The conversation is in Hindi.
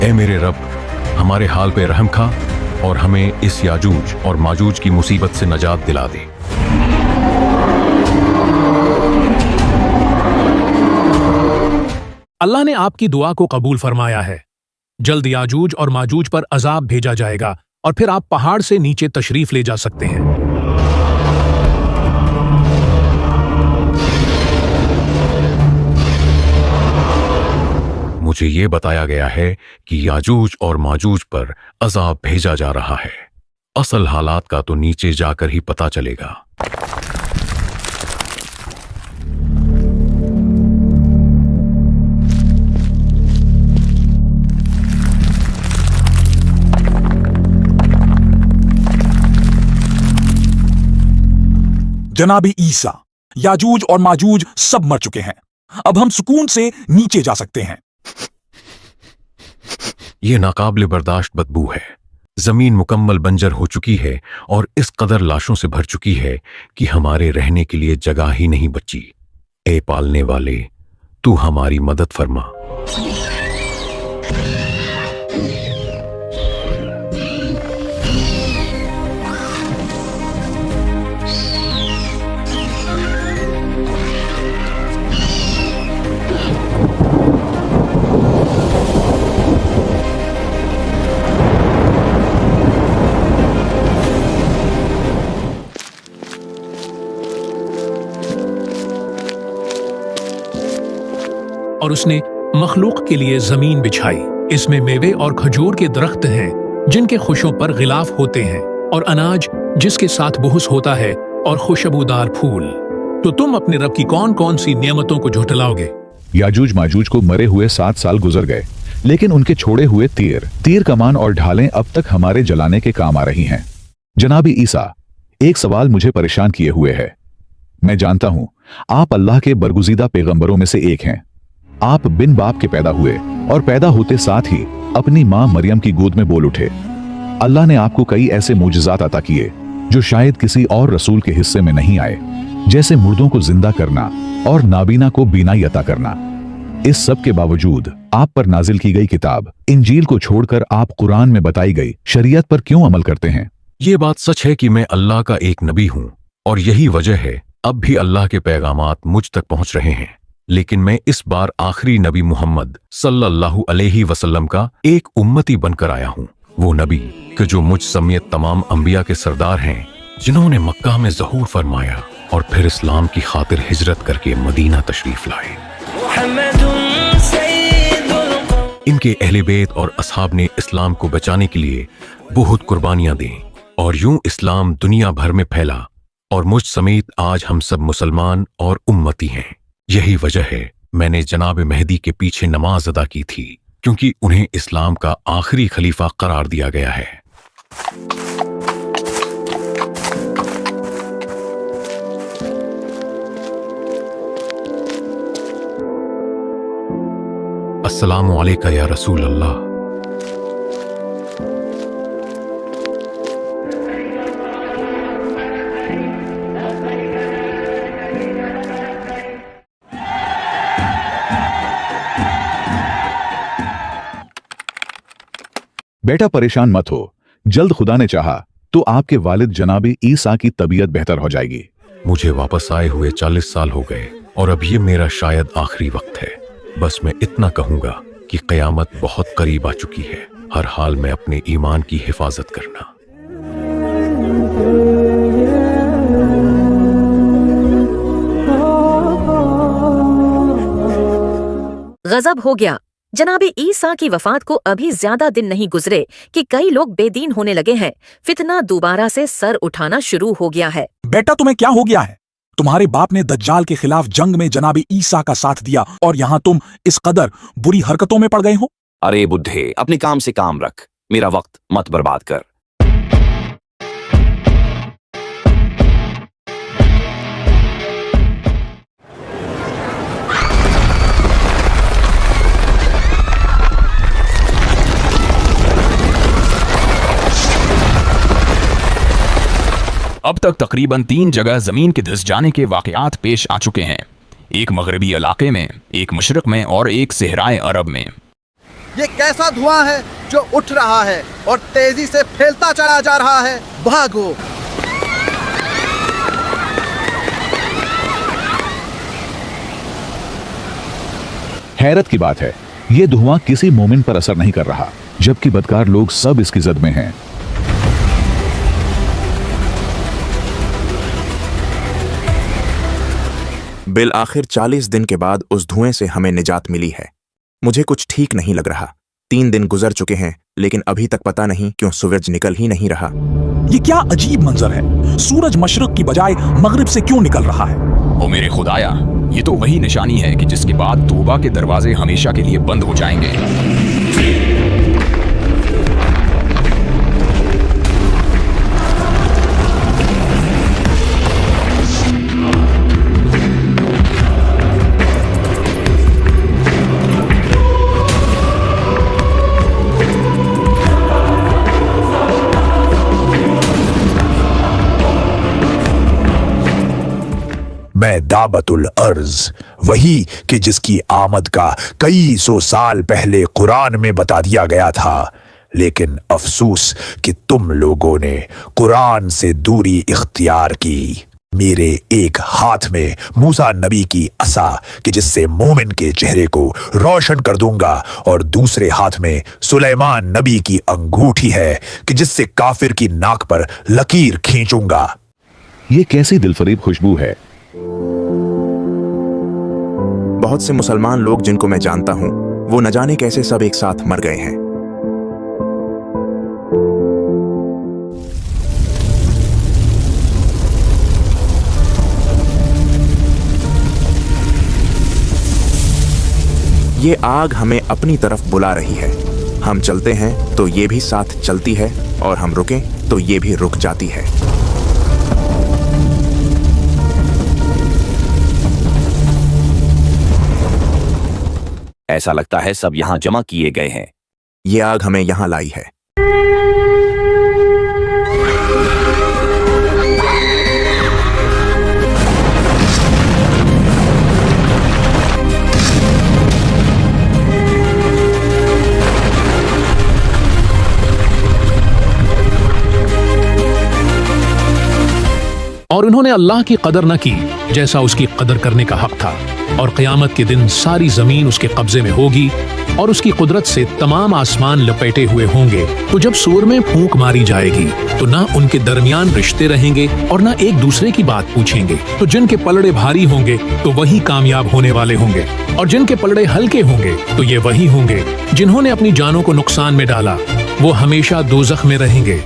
ए मेरे रब, हमारे हाल पे रहम खा और हमें इस याजूज और माजूज की मुसीबत से नजात दिला दे। अल्लाह ने आपकी दुआ को कबूल फरमाया है। जल्द याजूज और माजूज पर अजाब भेजा जाएगा और फिर आप पहाड़ से नीचे तशरीफ ले जा सकते हैं। मुझे ये बताया गया है कि याजूज और माजूज पर अजाब भेजा जा रहा है। असल हालात का तो नीचे जाकर ही पता चलेगा। जनाबे ईसा, याजूज और माजूज सब मर चुके हैं। अब हम सुकून से नीचे जा सकते हैं। ये नाकाबिले बर्दाश्त बदबू है। जमीन मुकम्मल बंजर हो चुकी है और इस कदर लाशों से भर चुकी है कि हमारे रहने के लिए जगह ही नहीं बची। ए पालने वाले, तू हमारी मदद फरमा। और उसने मखलूक के लिए जमीन बिछाई। इसमें मेवे और खजूर के दरख्त हैं जिनके खुशों पर गिलाफ होते हैं, और अनाज जिसके साथ बुहुस होता है, और खुशबूदार फूल। तो तुम अपने रब की कौन कौन सी नियमतों को झुठलाओगे? याजूज माजूज को मरे हुए 7 साल गुजर गए, लेकिन उनके छोड़े हुए तीर कमान और ढालें अब तक हमारे जलाने के काम आ रही हैं। जनाबी ईसा, एक सवाल मुझे परेशान किए हुए है। मैं जानता हूं आप अल्लाह के बरगुज़ीदा पैगंबरों में से एक हैं। आप बिन बाप के पैदा हुए और पैदा होते साथ ही अपनी मां मरियम की गोद में बोल उठे। अल्लाह ने आपको कई ऐसे मोजज़ात अता किए जो शायद किसी और रसूल के हिस्से में नहीं आए, जैसे मुर्दों को जिंदा करना और नाबीना को बीनाई अता करना। इस सब के बावजूद आप पर नाजिल की गई किताब इंजील को छोड़कर आप कुरान में बताई गई शरीयत पर क्यों अमल करते हैं? ये बात सच है कि मैं अल्लाह का एक नबी हूं, और यही वजह है अब भी अल्लाह के पैगामात मुझ तक पहुंच रहे हैं। लेकिन मैं इस बार आखिरी नबी मोहम्मद सल्लल्लाहु अलैहि वसल्लम का एक उम्मती बनकर आया हूं। वो नबी कि जो मुझ समेत तमाम अंबिया के सरदार हैं, जिन्होंने मक्का में ज़हूर फरमाया और फिर इस्लाम की खातिर हिजरत करके मदीना तशरीफ लाए। इनके अहले बैत और असहाब ने इस्लाम को बचाने के लिए बहुत कुर्बानियां दी, और यूं इस्लाम दुनिया भर में फैला, और मुझ समेत आज हम सब मुसलमान और उम्मती हैं। यही वजह है मैंने जनाब मेहदी के पीछे नमाज अदा की थी, क्योंकि उन्हें इस्लाम का आखिरी खलीफा करार दिया गया है। अस्सलामु अलैका या रसूल अल्लाह। बेटा परेशान मत हो, जल्द खुदा ने चाहा तो आपके वालिद जनाबी ईसा की तबीयत बेहतर हो जाएगी। मुझे वापस आए हुए 40 साल हो गए, और अब ये मेरा शायद आखिरी वक्त है। बस मैं इतना कहूंगा कि क़यामत बहुत करीब आ चुकी है। हर हाल में अपने ईमान की हिफाजत करना। गजब हो गया। जनाबे ईसा की वफात को अभी ज्यादा दिन नहीं गुजरे कि कई लोग बेदीन होने लगे हैं। फितना दोबारा से सर उठाना शुरू हो गया है। बेटा तुम्हें क्या हो गया है? तुम्हारे बाप ने दज्जाल के खिलाफ जंग में जनाबे ईसा का साथ दिया, और यहाँ तुम इस कदर बुरी हरकतों में पड़ गए हो। अरे बुद्धे, अपने काम से काम रख, मेरा वक्त मत बर्बाद कर। अब तक तकरीबन 3 जगह जमीन के धंस जाने के वाकयात पेश आ चुके हैं। एक मगरबी इलाके में, एक मशरक में और एक सहराए अरब में। ये कैसा धुआं है जो उठ रहा है और तेजी से फैलता चला जा रहा है। भागो। हैरत की बात है, ये धुआं किसी मोमिन पर असर नहीं कर रहा, जबकि बदकार लोग सब इसकी जद में हैं। बिल आखिर 40 दिन के बाद उस धुएं से हमें निजात मिली है। मुझे कुछ ठीक नहीं लग रहा। 3 दिन गुजर चुके हैं, लेकिन अभी तक पता नहीं क्यों सूरज निकल ही नहीं रहा। ये क्या अजीब मंजर है। सूरज मशरक की बजाय मगरिब से क्यों निकल रहा है? ओ मेरे खुदाया, ये तो वही निशानी है कि जिसके बाद तौबा के दरवाजे हमेशा के लिए बंद हो जाएंगे। मैं दाबतुल अर्ज, वही कि जिसकी आमद का कई सौ साल पहले कुरान में बता दिया गया था, लेकिन अफसोस कि तुम लोगों ने कुरान से दूरी इख्तियार की। मेरे एक हाथ में मूसा नबी की असा कि जिससे मोमिन के चेहरे को रोशन कर दूंगा, और दूसरे हाथ में सुलेमान नबी की अंगूठी है कि जिससे काफिर की नाक पर लकीर खींचूंगा। ये कैसी दिलफरीब खुशबू है। बहुत से मुसलमान लोग जिनको मैं जानता हूं, वो न जाने कैसे सब एक साथ मर गए हैं। ये आग हमें अपनी तरफ बुला रही है। हम चलते हैं तो ये भी साथ चलती है, और हम रुकें तो ये भी रुक जाती है। ऐसा लगता है सब यहाँ जमा किए गए हैं। ये आग हमें यहाँ लाई है। और उन्होंने अल्लाह की कदर न की जैसा उसकी कदर करने का हक था, और क़यामत के दिन सारी जमीन उसके कब्जे में होगी और उसकी कुदरत से तमाम आसमान लपेटे हुए होंगे। तो जब सूर में फूंक मारी जाएगी तो ना उनके दरमियान रिश्ते रहेंगे और ना एक दूसरे की बात पूछेंगे। तो जिनके पलड़े भारी होंगे तो वही कामयाब होने वाले होंगे, और जिनके पलड़े हल्के होंगे तो ये वही होंगे जिन्होंने अपनी जानों को नुकसान में डाला। वो हमेशा दोज़ख में रहेंगे।